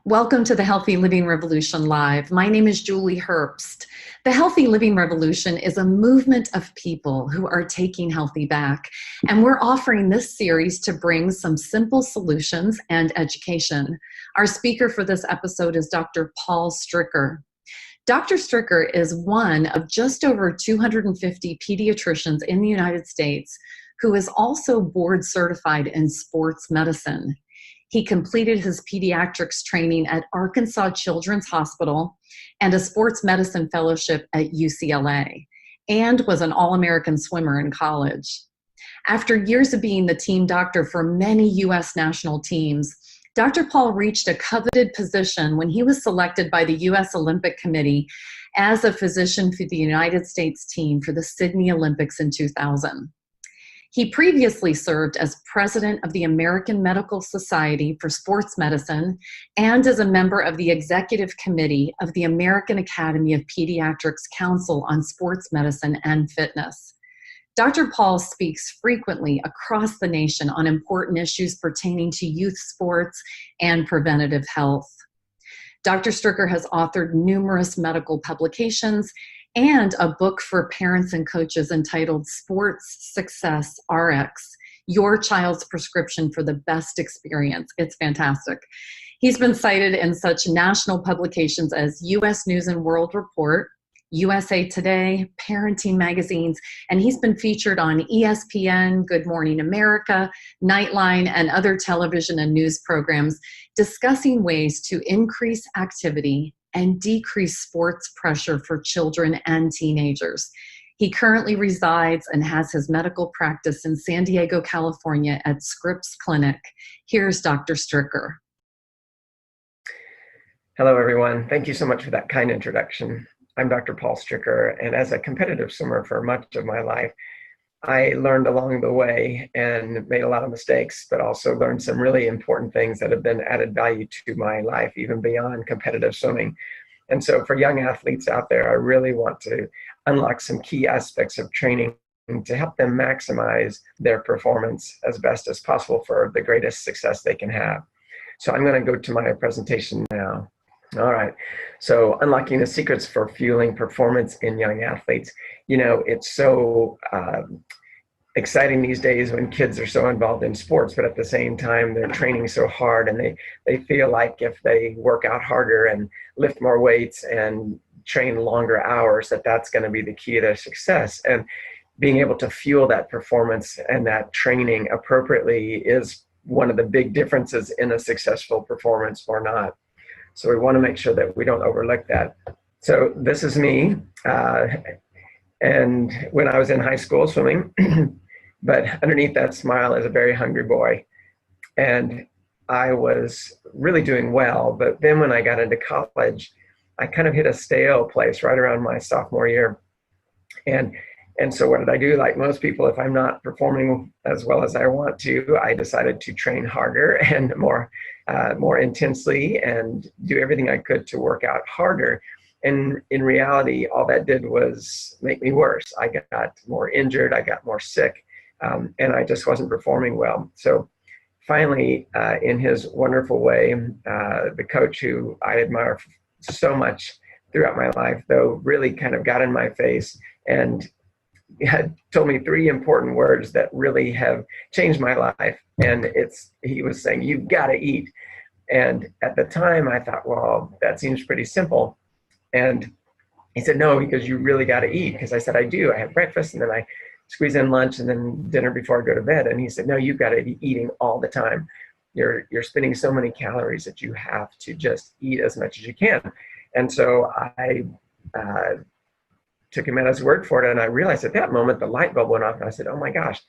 Welcome to the Healthy Living Revolution Live. My name is Julie Herbst. The Healthy Living Revolution is a movement of people who are taking healthy back, and we're offering this series to bring some simple solutions and education. Our speaker for this episode is Dr. Paul Stricker. Dr. Stricker is one of just over 250 pediatricians in the United States who is also board certified in sports medicine. He completed his pediatrics training at Arkansas Children's Hospital and a sports medicine fellowship at UCLA, and was an All-American swimmer in college. After years of being the team doctor for many U.S. national teams, Dr. Paul reached a coveted position when he was selected by the U.S. Olympic Committee as a physician for the United States team for the Sydney Olympics in 2000. He previously served as president of the American Medical Society for Sports Medicine and as a member of the executive committee of the American Academy of Pediatrics Council on Sports Medicine and Fitness. Dr. Paul speaks frequently across the nation on important issues pertaining to youth sports and preventative health. Dr. Stricker has authored numerous medical publications and a book for parents and coaches entitled Sports Success RX, Your Child's Prescription for the Best Experience. It's fantastic. He's been cited in such national publications as U.S. News and World Report, USA Today, Parenting magazines, and he's been featured on ESPN, Good Morning America, Nightline, and other television and news programs discussing ways to increase activity and decrease sports pressure for children and teenagers. He currently resides and has his medical practice in San Diego, California at Scripps Clinic. Here's Dr. Stricker. Hello, everyone. Thank you so much for that kind introduction. I'm Dr. Paul Stricker, and as a competitive swimmer for much of my life, I learned along the way and made a lot of mistakes, but also learned some really important things that have been added value to my life, even beyond competitive swimming. And so for young athletes out there, I really want to unlock some key aspects of training to help them maximize their performance as best as possible for the greatest success they can have. So I'm going to go to my presentation now. All right. So unlocking the secrets for fueling performance in young athletes. You know, it's so exciting these days when kids are so involved in sports, but at the same time, they're training so hard and they feel like if they work out harder and lift more weights and train longer hours, that's going to be the key to their success. And being able to fuel that performance and that training appropriately is one of the big differences in a successful performance or not. So we want to make sure that we don't overlook that. So this is me. And when I was in high school swimming, but underneath that smile is a very hungry boy. And I was really doing well. But then when I got into college, I kind of hit a stale place right around my sophomore year. And so what did I do? Like most people, if I'm not performing as well as I want to, I decided to train harder and more intensely and do everything I could to work out harder. And in reality, all that did was make me worse. I got more injured, I got more sick, and I just wasn't performing well. So finally, in his wonderful way, the coach who I admire so much throughout my life, though, really kind of got in my face and had told me three important words that really have changed my life. And he was saying, "You've got to eat." And at the time I thought, well, that seems pretty simple. And he said, "No, because you really got to eat." Because I said, "I do. I have breakfast and then I squeeze in lunch and then dinner before I go to bed." And he said, "No, you've got to be eating all the time. You're spending so many calories that you have to just eat as much as you can." And so I took him at his word for it. And I realized at that moment, the light bulb went off and I said, oh my gosh,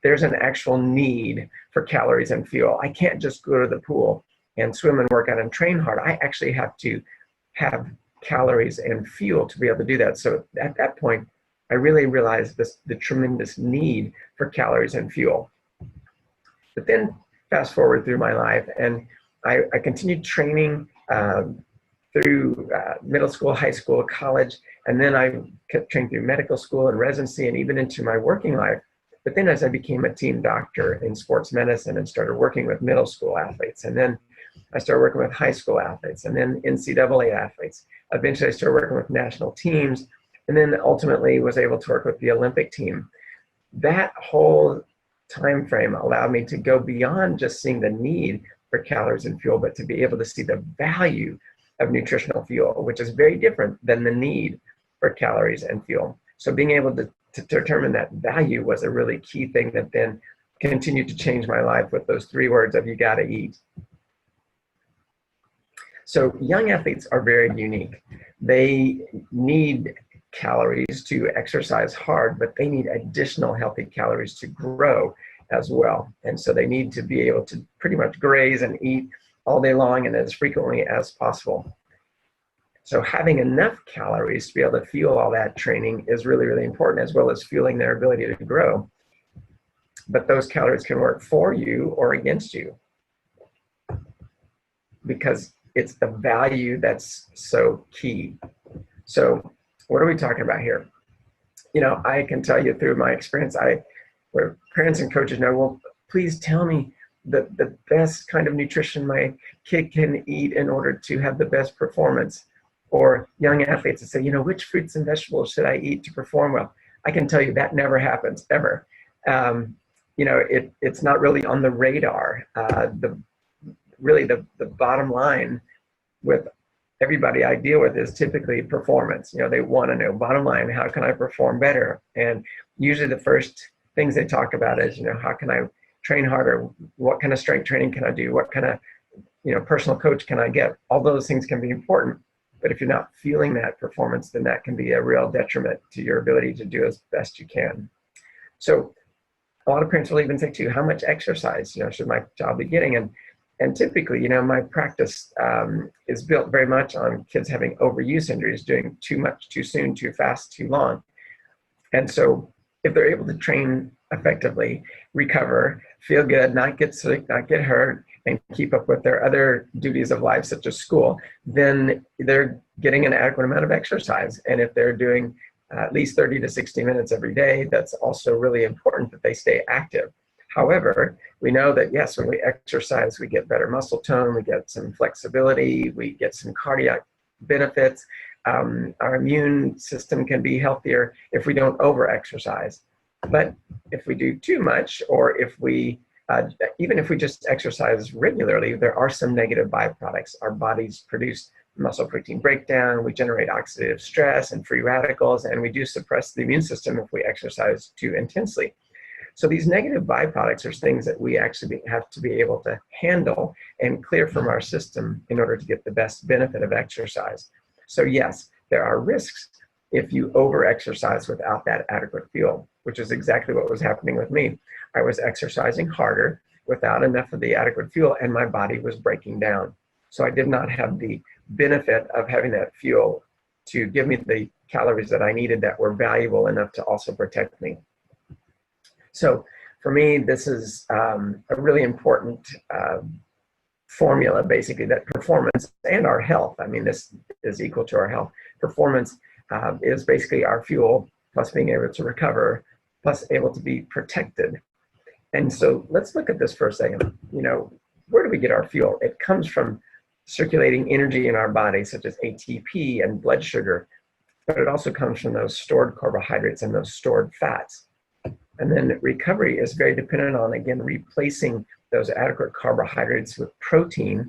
there's an actual need for calories and fuel. I can't just go to the pool and swim and work out and train hard. I actually have to have calories and fuel to be able to do that. So at that point, I really realized the tremendous need for calories and fuel. But then fast forward through my life, and I continued training through middle school, high school, college, and then I kept training through medical school and residency and even into my working life. But then as I became a team doctor in sports medicine and started working with middle school athletes, and then I started working with high school athletes and then NCAA athletes. Eventually I started working with national teams, and then ultimately was able to work with the Olympic team. That whole time frame allowed me to go beyond just seeing the need for calories and fuel, but to be able to see the value of nutritional fuel, which is very different than the need for calories and fuel. So being able to determine that value was a really key thing that then continued to change my life with those 3 words of you gotta eat. So young athletes are very unique. They need calories to exercise hard, but they need additional healthy calories to grow as well. And so they need to be able to pretty much graze and eat all day long and as frequently as possible. So having enough calories to be able to fuel all that training is really, really important, as well as fueling their ability to grow. But those calories can work for you or against you, because it's the value that's so key. So what are we talking about here? You know, I can tell you through my experience, where parents and coaches know, well, please tell me the best kind of nutrition my kid can eat in order to have the best performance. Or young athletes that say, you know, which fruits and vegetables should I eat to perform well? I can tell you that never happens, ever. You know, it's not really on the radar. The bottom line with everybody I deal with is typically performance. You know, they want to know, bottom line, how can I perform better? And usually the first things they talk about is, you know, how can I train harder? What kind of strength training can I do? What kind of, you know, personal coach can I get? All those things can be important. But if you're not feeling that performance, then that can be a real detriment to your ability to do as best you can. So a lot of parents will even say too, how much exercise, you know, should my child be getting? And typically, you know, my practice is built very much on kids having overuse injuries, doing too much, too soon, too fast, too long. And so if they're able to train effectively, recover, feel good, not get sick, not get hurt, and keep up with their other duties of life, such as school, then they're getting an adequate amount of exercise. And if they're doing at least 30 to 60 minutes every day, that's also really important that they stay active. However, we know that, yes, when we exercise, we get better muscle tone, we get some flexibility, we get some cardiac benefits. Our immune system can be healthier if we don't over-exercise. But if we do too much, or if we even if we just exercise regularly, there are some negative byproducts. Our bodies produce muscle protein breakdown, we generate oxidative stress and free radicals, and we do suppress the immune system if we exercise too intensely. So these negative byproducts are things that we actually have to be able to handle and clear from our system in order to get the best benefit of exercise. So yes, there are risks if you over-exercise without that adequate fuel, which is exactly what was happening with me. I was exercising harder without enough of the adequate fuel, and my body was breaking down. So I did not have the benefit of having that fuel to give me the calories that I needed that were valuable enough to also protect me. So for me, this is a really important formula, basically, that performance and our health, I mean, this is equal to our health. Performance is basically our fuel, plus being able to recover, plus able to be protected. And so let's look at this for a second. You know, where do we get our fuel? It comes from circulating energy in our body, such as ATP and blood sugar, but it also comes from those stored carbohydrates and those stored fats. And then recovery is very dependent on, again, replacing those adequate carbohydrates with protein,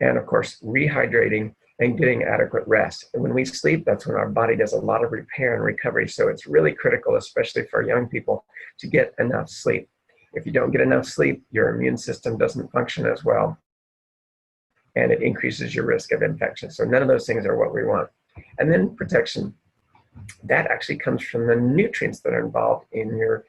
and of course, rehydrating and getting adequate rest. And when we sleep, that's when our body does a lot of repair and recovery. So it's really critical, especially for young people, to get enough sleep. If you don't get enough sleep, your immune system doesn't function as well, and it increases your risk of infection. So none of those things are what we want. And then protection, that actually comes from the nutrients that are involved in your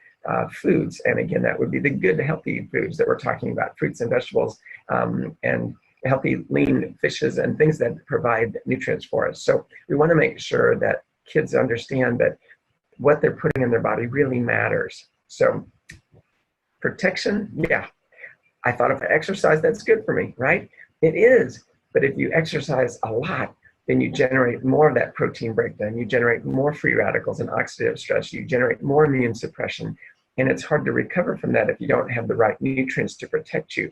foods. And again, that would be the good, healthy foods that we're talking about, fruits and vegetables, and healthy, lean fishes, and things that provide nutrients for us. So we want to make sure that kids understand that what they're putting in their body really matters. So protection, yeah, I thought if I exercise, that's good for me, right? It is. But if you exercise a lot, then you generate more of that protein breakdown, you generate more free radicals and oxidative stress, you generate more immune suppression, and it's hard to recover from that if you don't have the right nutrients to protect you.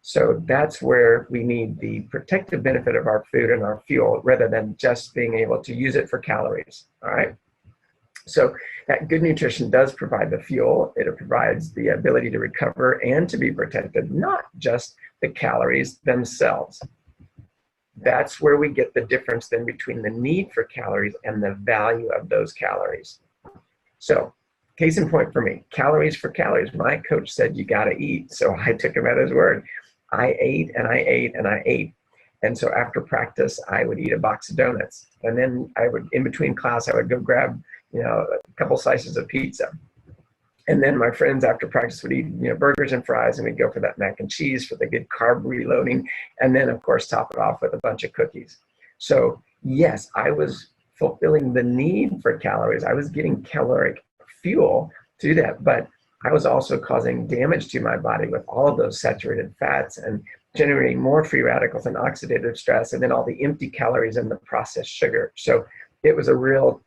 So that's where we need the protective benefit of our food and our fuel rather than just being able to use it for calories. All right. So that good nutrition does provide the fuel. It provides the ability to recover and to be protected, not just the calories themselves. That's where we get the difference then between the need for calories and the value of those calories. So case in point for me, calories for calories. My coach said you got to eat. So I took him at his word. I ate and I ate and I ate. And so after practice, I would eat a box of donuts. And then I would, in between class, I would go grab, a couple slices of pizza. And then my friends after practice would eat, burgers and fries, and we'd go for that mac and cheese for the good carb reloading. And then, of course, top it off with a bunch of cookies. So yes, I was fulfilling the need for calories. I was getting caloric fuel to do that, but I was also causing damage to my body with all of those saturated fats and generating more free radicals and oxidative stress, and then all the empty calories and the processed sugar. So it was a real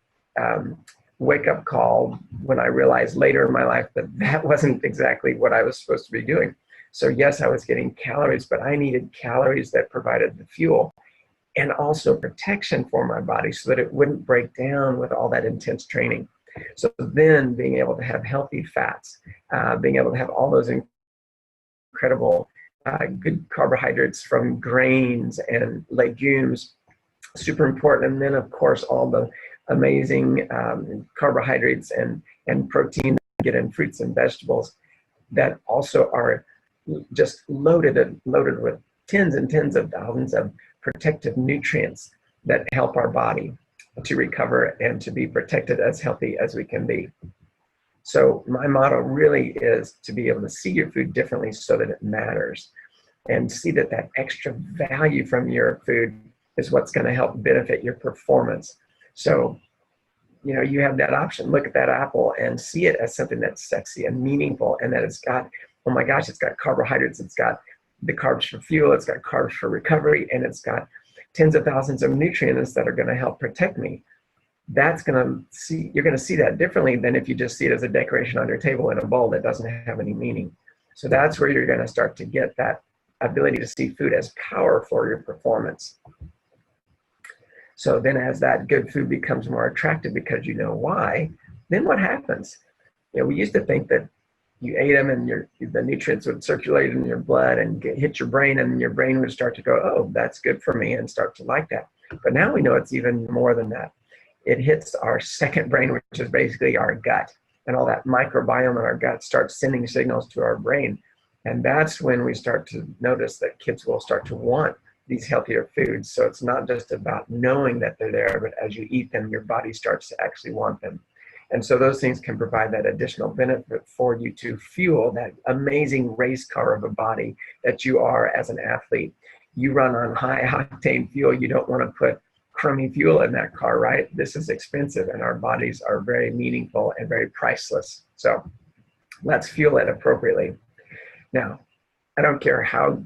wake-up call when I realized later in my life that that wasn't exactly what I was supposed to be doing. So yes, I was getting calories, but I needed calories that provided the fuel and also protection for my body so that it wouldn't break down with all that intense training. So then being able to have healthy fats, being able to have all those incredible good carbohydrates from grains and legumes, super important. And then of course, all the amazing carbohydrates and protein that you get in fruits and vegetables that also are just loaded with tens and tens of thousands of protective nutrients that help our body to recover and to be protected as healthy as we can be. So my motto really is to be able to see your food differently so that it matters, and see that that extra value from your food is what's going to help benefit your performance. So, you have that option. Look at that apple and see it as something that's sexy and meaningful, and that it's got, oh my gosh, it's got carbohydrates, it's got the carbs for fuel, it's got carbs for recovery, and it's got tens of thousands of nutrients that are going to help protect me. You're going to see that differently than if you just see it as a decoration on your table in a bowl that doesn't have any meaning. So that's where you're going to start to get that ability to see food as power for your performance. So then as that good food becomes more attractive because you know why, then what happens? We used to think that you ate them and the nutrients would circulate in your blood and hit your brain, and your brain would start to go, oh, that's good for me, and start to like that. But now we know it's even more than that. It hits our second brain, which is basically our gut, and all that microbiome in our gut starts sending signals to our brain. And that's when we start to notice that kids will start to want these healthier foods. So it's not just about knowing that they're there, but as you eat them, your body starts to actually want them. And so those things can provide that additional benefit for you to fuel that amazing race car of a body that you are as an athlete. You run on high octane fuel. You don't want to put crummy fuel in that car, right? This is expensive, and our bodies are very meaningful and very priceless. So let's fuel it appropriately. Now, I don't care how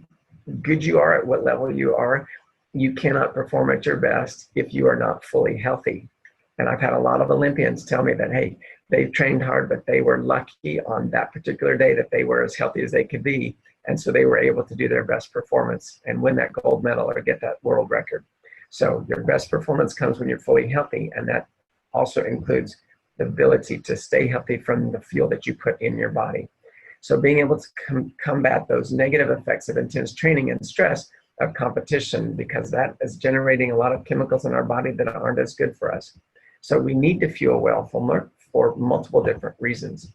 good you are, at what level you are, you cannot perform at your best if you are not fully healthy. And I've had a lot of Olympians tell me that, hey, they've trained hard, but they were lucky on that particular day that they were as healthy as they could be. And so they were able to do their best performance and win that gold medal or get that world record. So your best performance comes when you're fully healthy. And that also includes the ability to stay healthy from the fuel that you put in your body. So being able to combat those negative effects of intense training and stress of competition, because that is generating a lot of chemicals in our body that aren't as good for us. So we need to fuel well for multiple different reasons.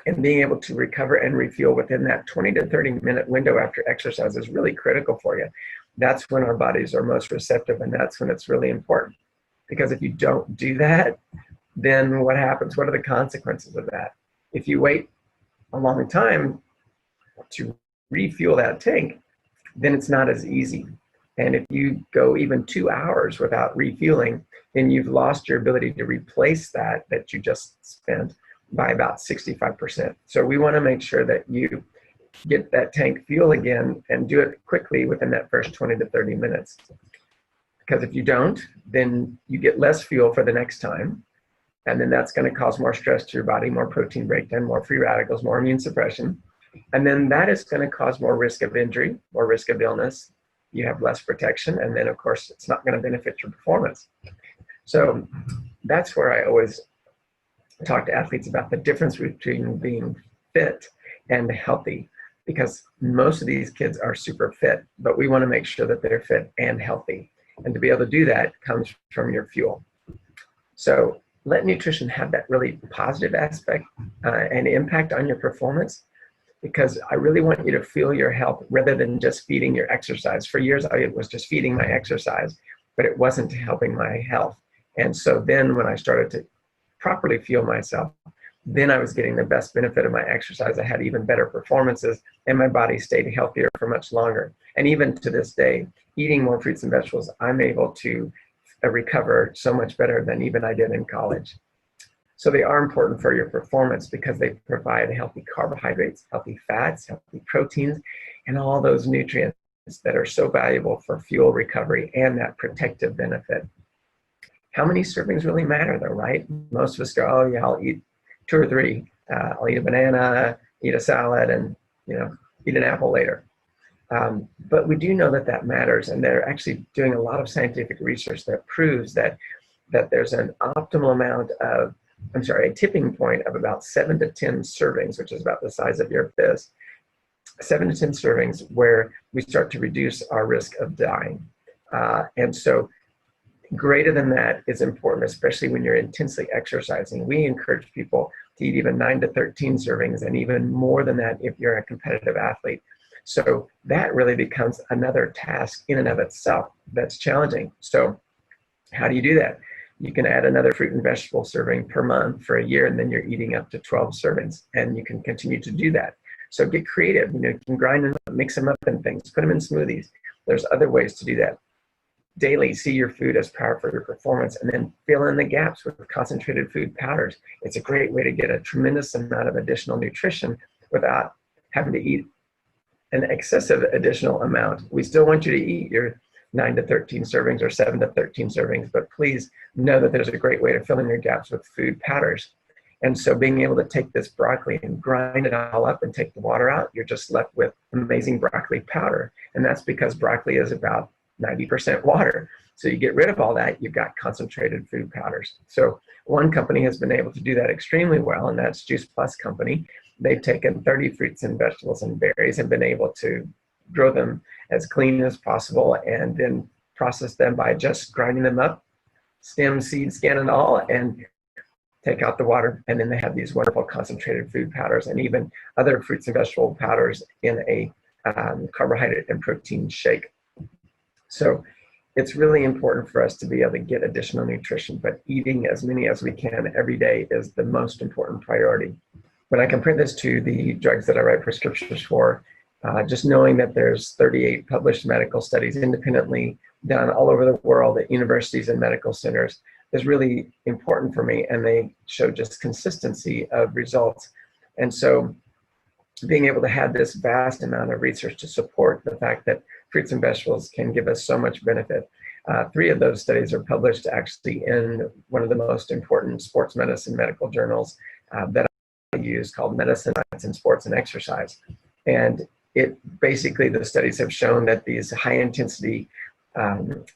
And being able to recover and refuel within that 20 to 30-minute window after exercise is really critical for you. That's when our bodies are most receptive, and that's when it's really important. Because if you don't do that, then what happens? What are the consequences of that? If you wait a long time to refuel that tank, then it's not as easy. And if you go even 2 hours without refueling, then you've lost your ability to replace that you just spent by about 65%. So we want to make sure that you get that tank fuel again and do it quickly within that first 20 to 30 minutes. Because if you don't, then you get less fuel for the next time. And then that's going to cause more stress to your body, more protein breakdown, more free radicals, more immune suppression. And then that is going to cause more risk of injury, more risk of illness. You have less protection, and then of course it's not going to benefit your performance. So that's where I always talk to athletes about the difference between being fit and healthy, because most of these kids are super fit, but we want to make sure that they're fit and healthy. And to be able to do that comes from your fuel. So let nutrition have that really positive aspect and impact on your performance, because I really want you to feel your health rather than just feeding your exercise. For years, I was just feeding my exercise, but it wasn't helping my health. And so then when I started to properly fuel myself, then I was getting the best benefit of my exercise. I had even better performances, and my body stayed healthier for much longer. And even to this day, eating more fruits and vegetables, I'm able to recover so much better than even I did in college. So they are important for your performance because they provide healthy carbohydrates, healthy fats, healthy proteins, and all those nutrients that are so valuable for fuel recovery and that protective benefit. How many servings really matter though, right? Most of us go, oh yeah, I'll eat 2 or 3. I'll eat a banana, eat a salad, and eat an apple later. But we do know that that matters, and they're actually doing a lot of scientific research that proves that there's an optimal amount of, a tipping point of about 7 to 10 servings, which is about the size of your fist, 7 to 10 servings where we start to reduce our risk of dying. And so greater than that is important, especially when you're intensely exercising. We encourage people to eat even 9 to 13 servings, and even more than that if you're a competitive athlete. So that really becomes another task in and of itself that's challenging. So how do you do that? You can add another fruit and vegetable serving per month for a year, and then you're eating up to 12 servings, and you can continue to do that. So get creative. You can grind them up, mix them up in things, put them in smoothies. There's other ways to do that. Daily, see your food as power for your performance, and then fill in the gaps with concentrated food powders. It's a great way to get a tremendous amount of additional nutrition without having to eat an excessive additional amount. We still want you to eat your 9 to 13 servings or 7 to 13 servings, but please know that there's a great way to fill in your gaps with food powders. And so being able to take this broccoli and grind it all up and take the water out, you're just left with amazing broccoli powder. And that's because broccoli is about 90% water. So you get rid of all that, you've got concentrated food powders. So one company has been able to do that extremely well, and that's Juice Plus Company. They've taken 30 fruits and vegetables and berries and been able to grow them as clean as possible, and then process them by just grinding them up, stem, seed, skin, and all, and take out the water. And then they have these wonderful concentrated food powders and even other fruits and vegetable powders in a carbohydrate and protein shake. So it's really important for us to be able to get additional nutrition, but eating as many as we can every day is the most important priority. When I compare this to the drugs that I write prescriptions for, just knowing that there's 38 published medical studies independently done all over the world at universities and medical centers is really important for me, and they show just consistency of results. And so being able to have this vast amount of research to support the fact that fruits and vegetables can give us so much benefit. 3 of those studies are published actually in one of the most important sports medicine medical journals that I use, called Medicine, Science, and Sports and Exercise. And it basically, the studies have shown that these high intensity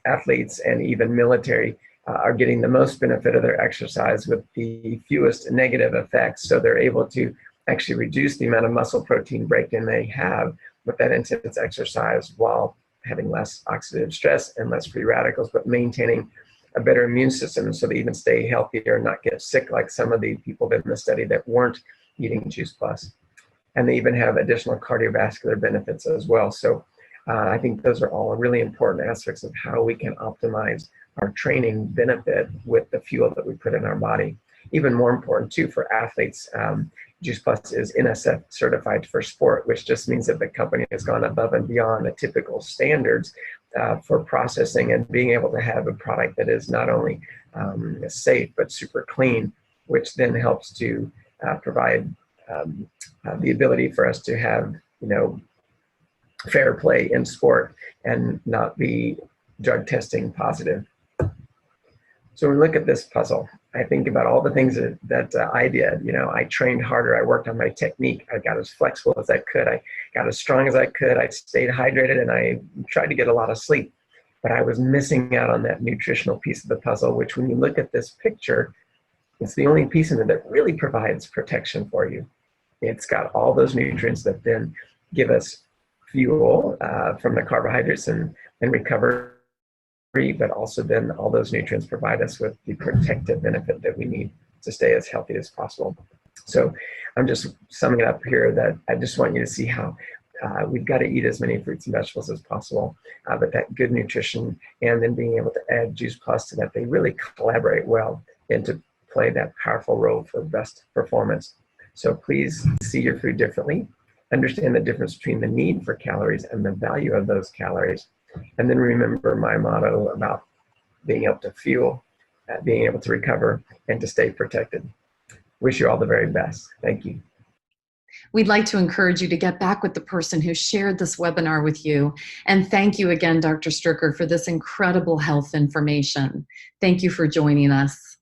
athletes and even military are getting the most benefit of their exercise with the fewest negative effects. So they're able to actually reduce the amount of muscle protein breakdown they have with that intense exercise, while having less oxidative stress and less free radicals, but maintaining a better immune system so they even stay healthier and not get sick like some of the people in the study that weren't eating Juice Plus. And they even have additional cardiovascular benefits as well. So I think those are all really important aspects of how we can optimize our training benefit with the fuel that we put in our body. Even more important too for athletes, Juice Plus is NSF certified for sport, which just means that the company has gone above and beyond the typical standards for processing and being able to have a product that is not only safe but super clean, which then helps to provide the ability for us to have, fair play in sport and not be drug testing positive. So when we look at this puzzle, I think about all the things that I did. You know, I trained harder. I worked on my technique. I got as flexible as I could. I got as strong as I could. I stayed hydrated, and I tried to get a lot of sleep. But I was missing out on that nutritional piece of the puzzle, which when you look at this picture, it's the only piece in it that really provides protection for you. It's got all those nutrients that then give us fuel from the carbohydrates and recover, but also then all those nutrients provide us with the protective benefit that we need to stay as healthy as possible. So I'm just summing it up here that I just want you to see how we've got to eat as many fruits and vegetables as possible, but that good nutrition and then being able to add Juice Plus to that, they really collaborate well into play that powerful role for best performance. So please see your food differently, understand the difference between the need for calories and the value of those calories, and then remember my motto about being able to fuel, being able to recover, and to stay protected. Wish you all the very best. Thank you. We'd like to encourage you to get back with the person who shared this webinar with you. And thank you again, Dr. Stricker, for this incredible health information. Thank you for joining us.